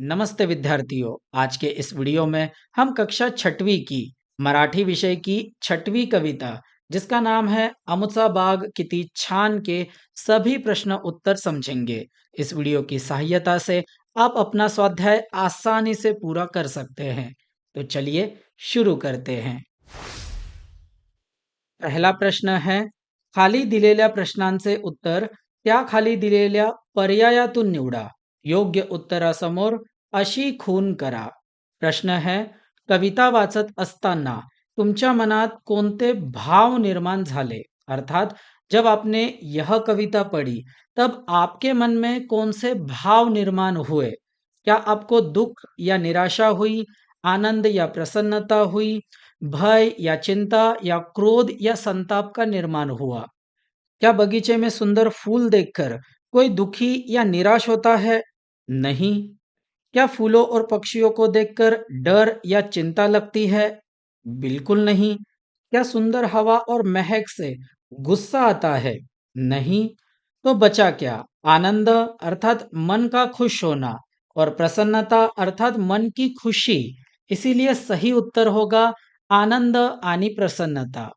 नमस्ते विद्यार्थियों। आज के इस वीडियो में हम कक्षा छठवीं की मराठी विषय की छठवीं कविता जिसका नाम है अमुचा बाग किती छान के सभी प्रश्न उत्तर समझेंगे। इस वीडियो की सहायता से आप अपना स्वाध्याय आसानी से पूरा कर सकते हैं। तो चलिए शुरू करते हैं। पहिला प्रश्न आहे, खाली दिलेल्या प्रश्नांचे उत्तर त्या खाली दिलेल्या पर्यायातून निवडा. योग्य उत्तरासमोर अशी खून करा. प्रश्न है, कविता वाचत असताना तुमच्या मनात कोणते भाव निर्माण झाले? अर्थात जब आपने यह कविता पढ़ी तब आपके मन में कौन से भाव निर्माण हुए? क्या आपको दुख या निराशा हुई, आनंद या प्रसन्नता हुई, भय या चिंता या क्रोध या संताप का निर्माण हुआ? क्या बगीचे में सुंदर फूल देखकर कोई दुखी या निराश होता है? नहीं। क्या फूलों और पक्षियों को देखकर डर या चिंता लगती है? बिल्कुल नहीं। क्या सुंदर हवा और महक से गुस्सा आता है? नहीं। तो बचा क्या? आनंद अर्थात मन का खुश होना और प्रसन्नता अर्थात मन की खुशी। इसीलिए सही उत्तर होगा आनंद आणि प्रसन्नता।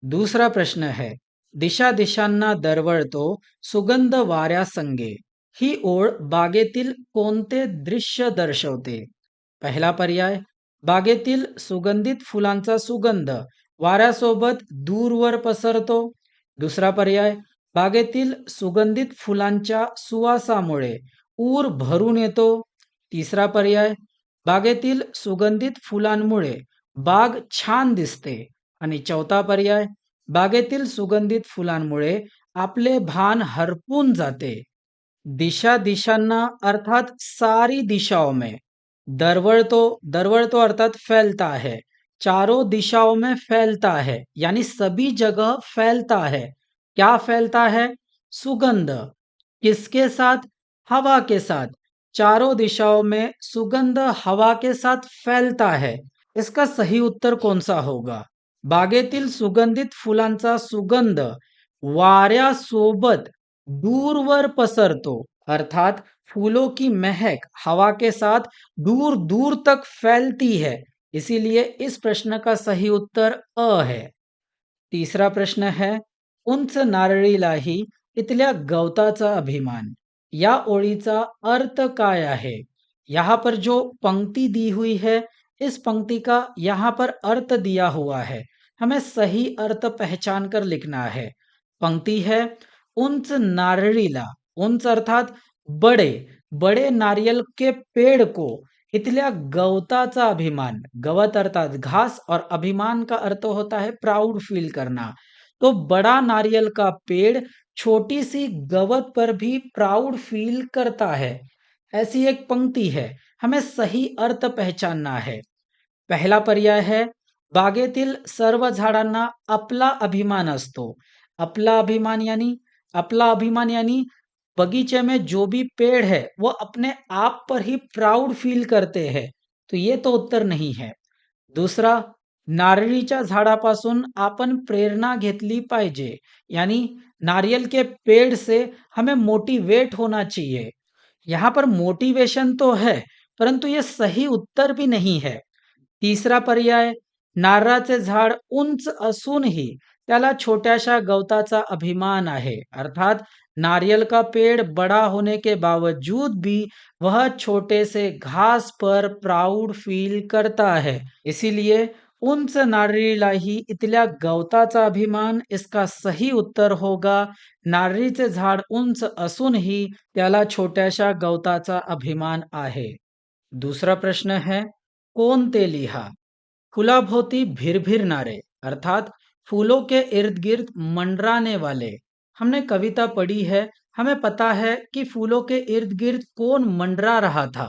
दूसरा प्रश्न है, दिशा दिशांना दरवळतो सुगंध वाऱ्यासंगे ही ओळ बागेतील कोणते दृश्य दर्शवते? पहिला पर्याय, बागेतील सुगंधित फुलांचा सुगंध वाऱ्यासोबत दूरवर पसरतो. दुसरा पर्याय, बागेतील सुगंधित फुलांच्या सुवासामुळे ऊर भरून येतो. तिसरा पर्याय, बागेतील सुगंधित फुलांमुळे बाग छान दिसते. आणि चौथा पर्याय, बागेतील सुगंधित फुलांमुळे आपले भान हरपून जाते. दिशा दिशांना अर्थात सारी दिशाओं में, दरवळतो दरवळतो अर्थात फैलता है, चारों दिशाओं में फैलता है यानी सभी जगह फैलता है। क्या फैलता है? सुगंध। किसके साथ? हवा के साथ। चारों दिशाओं में सुगंध हवा के साथ फैलता है। इसका सही उत्तर कौन सा होगा? बागेतील सुगंधित फुलांचा सुगंध वाऱ्यासोबत दूरवर पसरतो अर्थात फूलों की महक हवा के साथ दूर दूर तक फैलती है। इसीलिए इस प्रश्न का सही उत्तर अ है। तीसरा प्रश्न है, उंच नारळीलाही इथल्या गवताचा अभिमान. या ओळीचा अर्थ काय आहे? यहाँ पर जो पंक्ति दी हुई है, इस पंक्ति का यहाँ पर अर्थ दिया हुआ है, हमें सही अर्थ पहचान कर लिखना है। पंक्ति है, उंच नारळीला, उंच अर्थात बड़े, बड़े नारियल के पेड़ को इथल्या गवताचा अभिमान, गवत अर्थात घास और अभिमान का अर्थ होता है प्राउड फील करना। तो बड़ा नारियल का पेड़ छोटी सी गवत पर भी प्राउड फील करता है। ऐसी एक पंक्ति है, हमें सही अर्थ पहचानना है। पहला पर्याय है, बागेतील सर्व झाडांना आपला अभिमान असतो. अपना अभिमान यानी बगीचे में जो भी पेड़ है वो अपने आप पर ही प्राउड फील करते हैं. तो ये तो उत्तर नहीं है. दूसरा, नारळीच्या झाडापासून आपण प्रेरणा घेतली पाहिजे यानी नारियल के पेड़ से हमें मोटिवेट होना चाहिए. यहाँ पर मोटिवेशन तो है परंतु ये सही उत्तर भी नहीं है. तिसरा पर्याय, नारळाचे झाड उंच असूनही त्याला छोट्याशा गवताचा अभिमान आहे. अर्थात नारियल का पेड़ बड़ा होने के बावजूद भी वह छोटे से घास पर प्राउड फील करता है. इसीलिए उंच नारळीलाही इथल्या गवताचा अभिमान. इसका सही उत्तर होगा नारळीचे झाड उंच असूनही त्याला छोट्याशा गवताचा अभिमान आहे. दूसरा प्रश्न है, कोणते लिहा. फुलाभोवती भिरभिरणारे अर्थात फूलों के इर्द गिर्द मंडराने वाले. हमने कविता पढ़ी है, हमें पता है कि फूलों के इर्द गिर्द कौन मंडरा रहा था.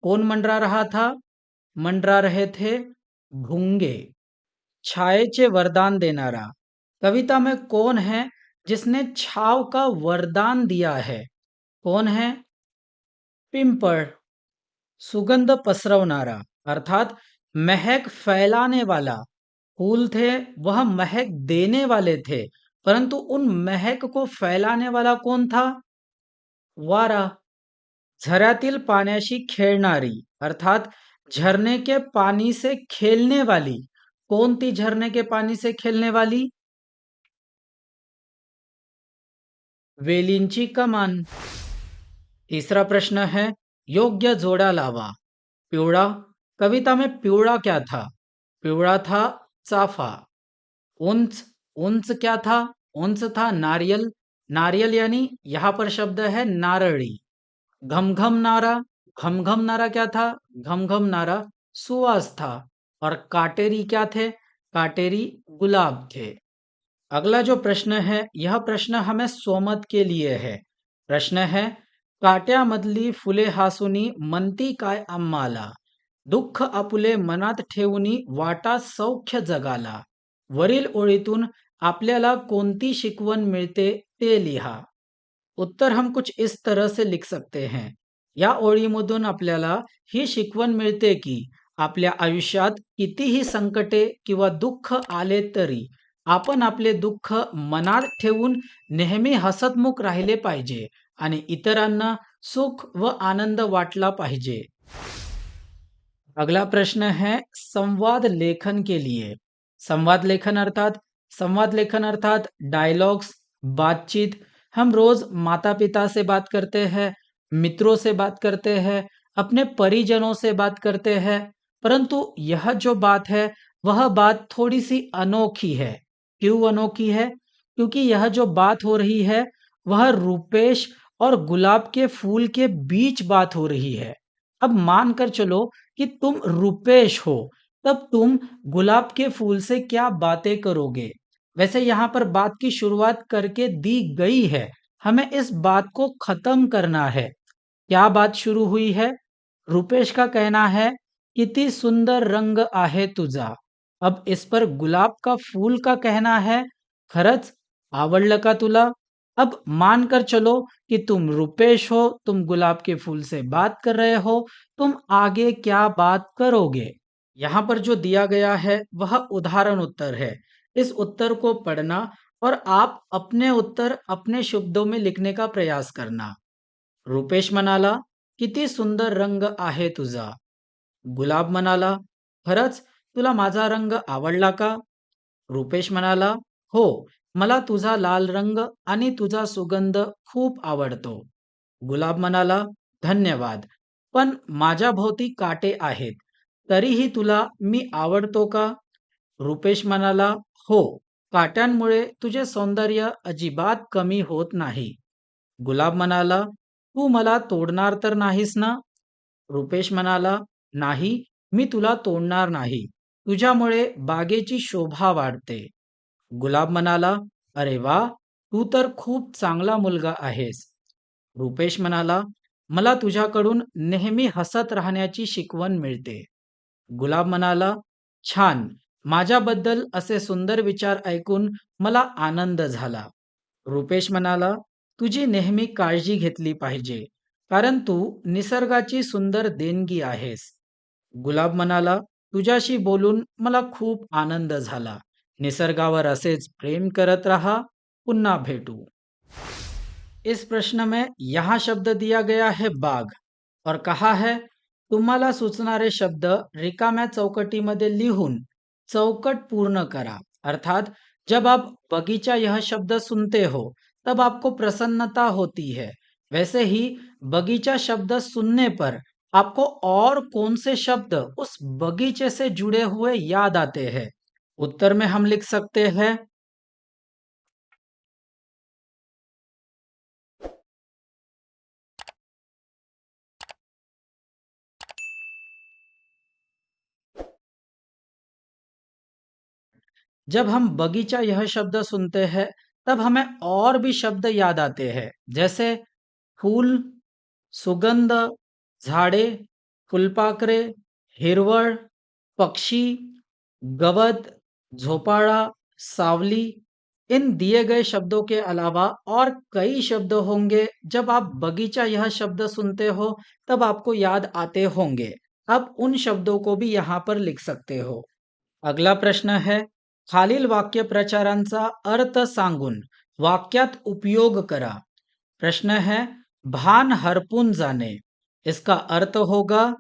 कौन मंडरा रहा था? मंडरा रहे थे भूंगे. छायेचे वरदान देनारा. कविता में कौन है जिसने छाव का वरदान दिया है? कौन है? पिंपळ. सुगंध पसरवनारा अर्थात महक फैलाने वाला. फूल थे वह महक देने वाले थे परंतु उन महक को फैलाने वाला कौन था? वारा. झऱ्यातील पाण्याशी खेळणारी अर्थात झरने के पानी से खेलने वाली कौन थी झरने के पानी से खेलने वाली? वेलींची कमान। तीसरा प्रश्न है योग्य जोड़ा लावा। पिवड़ा, कविता में पिवड़ा क्या था? पिवड़ा था चाफा। उंच, उंच क्या था? उंच था नारियल। नारियल यानी यहां पर शब्द है नारड़ी। घमघम नारा, घमघम नारा क्या था? घमघम नारा सुवास था। और काटेरी क्या थे? काटेरी गुलाब थे। अगला जो प्रश्न है यह प्रश्न हमें सोमत के लिए है। प्रश्न है काट्यामधली फुले हासुनी म्हणती काय आम्हाला, दुःख आपुले मनात ठेवूनी वाटा सौख्य जगाला, वरील ओळीतून आपल्याला कोणती शिकवण मिळते ते लिहा। उत्तर हम कुछ इस तरह से लिख सकते हैं। या ओळीमधून आपल्याला ही शिकवण मिळते की आपल्या आयुष्यात कितीही संकटे किंवा दुःख आले तरी आपण आपले दुःख मनात ठेवून नेहमी हसतमुख राहिले पाहिजे आणि इतरांना सुख व आनंद वाटला पाहिजे। अगला प्रश्न है संवाद लेखन के लिए। संवाद लेखन अर्थात डायलॉग्स, बातचीत। हम रोज माता पिता से बात करते हैं, मित्रों से बात करते हैं, अपने परिजनों से बात करते हैं, परंतु यह जो बात है वह बात थोड़ी सी अनोखी है। क्यों अनोखी है? क्योंकि यह जो बात हो रही है वह रुपेश और गुलाब के फूल के बीच बात हो रही है। अब मान कर चलो कि तुम रुपेश हो, तब तुम गुलाब के फूल से क्या बातें करोगे? वैसे यहाँ पर बात की शुरुआत करके दी गई है, हमें इस बात को खत्म करना है। क्या बात शुरू हुई है? रुपेश का कहना है किती सुंदर रंग आहे तुझा। अब इस पर गुलाब का फूल का कहना है खरंच आवडलं का तुला? अब मान कर चलो कि तुम रुपेश हो, तुम गुलाब के फूल से बात कर रहे हो, तुम आगे क्या बात करोगे? यहाँ पर जो दिया गया है वह उदाहरण उत्तर है। इस उत्तर को पढ़ना और आप अपने उत्तर अपने शब्दों में लिखने का प्रयास करना। रुपेश म्हणाला, किती सुंदर रंग आहे तुझा. गुलाब म्हणाला, खरंच तुला माझा रंग आवडला का? रुपेश म्हणाला, हो, मला तुझा लाल रंग आणि तुझा सुगंध खूप आवडतो. गुलाब म्हणाला, धन्यवाद. पण माझ्या भोवती काटे आहेत. तरीही तुला मी आवडतो का? रुपेश म्हणाला, हो, काट्यांमुळे तुझे सौंदर्य अजिबात कमी होत नाही. गुलाब म्हणाला, तू मला तोडणार तर नाहीस ना? रुपेश म्हणाला, नाही, मी तुला तोडणार नाही. तुझ्यामुळे बागेची शोभा वाढते. गुलाब म्हणाला, अरे वा, तू तर खूप चांगला मुलगा आहेस. रुपेश म्हणाला, मला तुझ्याकडून नेहमी हसत राहण्याची शिकवण मिळते. गुलाब म्हणाला, छान, माझ्याबद्दल असे सुंदर विचार ऐकून मला आनंद झाला. रुपेश म्हणाला, तुझी नेहमी काळजी घेतली पाहिजे, कारण तू निसर्गाची सुंदर देणगी आहेस. गुलाब म्हणाला, तुझ्याशी बोलून मला खूप आनंद झाला. निसर्गावर असेच प्रेम करत रहा. पुन्हा भेटू. इस प्रश्न में यहाँ शब्द दिया गया है बाग और कहा है तुम्हाला सुचणारे शब्द रिकाम्या चौकटीमध्ये लिहून चौकट पूर्ण करा। अर्थात जब आप बगीचा यह शब्द सुनते हो तब आपको प्रसन्नता होती है। वैसे ही बगीचा शब्द सुनने पर आपको और कौन से शब्द उस बगीचे से जुड़े हुए याद आते हैं? उत्तर में हम लिख सकते हैं जब हम बगीचा यह शब्द सुनते हैं तब हमें और भी शब्द याद आते हैं, जैसे फूल, सुगंध, झाडे, फुलपाखरे, हिरवळ, पक्षी, गवत, झोपाड़ा, सावली। इन दिए गए शब्दों के अलावा और कई शब्द होंगे जब आप बगीचा यह शब्द सुनते हो तब आपको याद आते होंगे। अब उन शब्दों को भी यहाँ पर लिख सकते हो। अगला प्रश्न है खालील वाक्यप्रचारांचा अर्थ सांगून वाक्यात उपयोग करा। प्रश्न है भान हरपून जाणे, इसका अर्थ होगा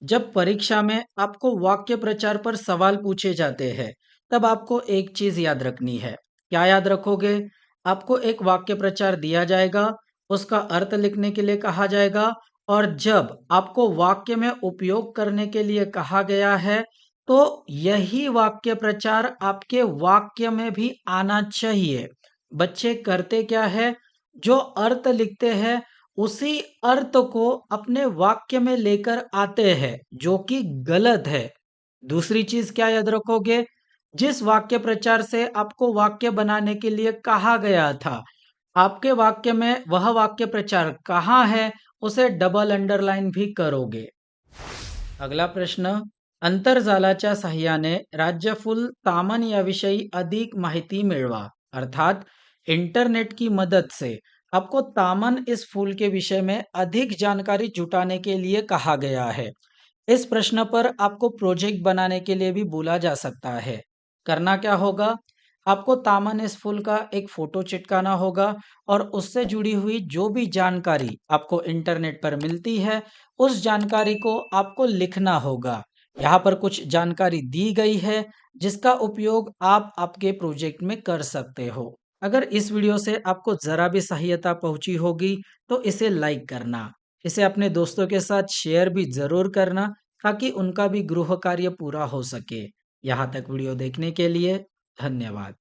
जब परीक्षा में आपको वाक्य प्रचार पर सवाल पूछे जाते हैं, तब आपको एक चीज याद रखनी है। क्या याद रखोगे? आपको एक वाक्य प्रचार दिया जाएगा, उसका अर्थ लिखने के लिए कहा जाएगा, और जब आपको वाक्य में उपयोग करने के लिए कहा गया है, तो यही वाक्य प्रचार आपके वाक्य में भी आना चाहिए। बच्चे करते क्या है? जो अर्थ लिखते हैं, उसी अर्थ को अपने वाक्य में लेकर आते हैं, जो कि गलत है। दूसरी चीज क्या याद रखोगे? जिस वाक्य प्रचार से आपको वाक्य बनाने के लिए कहा गया था, आपके वाक्य में वह वाक्य प्रचार कहाँ है, उसे डबल अंडरलाइन भी करोगे। अगला प्रश्न, आंतरजालाच्या साहाय्याने राज्यफूल तामन याविषयी अधिक माहिती मिळवा। अर्थात इंटरनेट की मदद से आपको तामन इस फूल के विषय में अधिक जानकारी जुटाने के लिए कहा गया है। इस प्रश्न पर आपको प्रोजेक्ट बनाने के लिए भी बोला जा सकता है। करना क्या होगा? आपको तामन इस फूल का एक फोटो चिपकाना होगा, और उससे जुड़ी हुई जो भी जानकारी आपको इंटरनेट पर मिलती है, उस जानकारी को आपको लिखना होगा। यहाँ पर कुछ जानकारी दी गई है, जिसका उपयोग आप आपके प्रोजेक्ट में कर सकते हो। अगर इस वीडियो से आपको ज़रा भी सहायता पहुंची होगी, तो इसे लाइक करना। इसे अपने दोस्तों के साथ शेयर भी ज़रूर करना, ताकि उनका भी गृह कार्य पूरा हो सके। यहाँ तक वीडियो देखने के लिए धन्यवाद।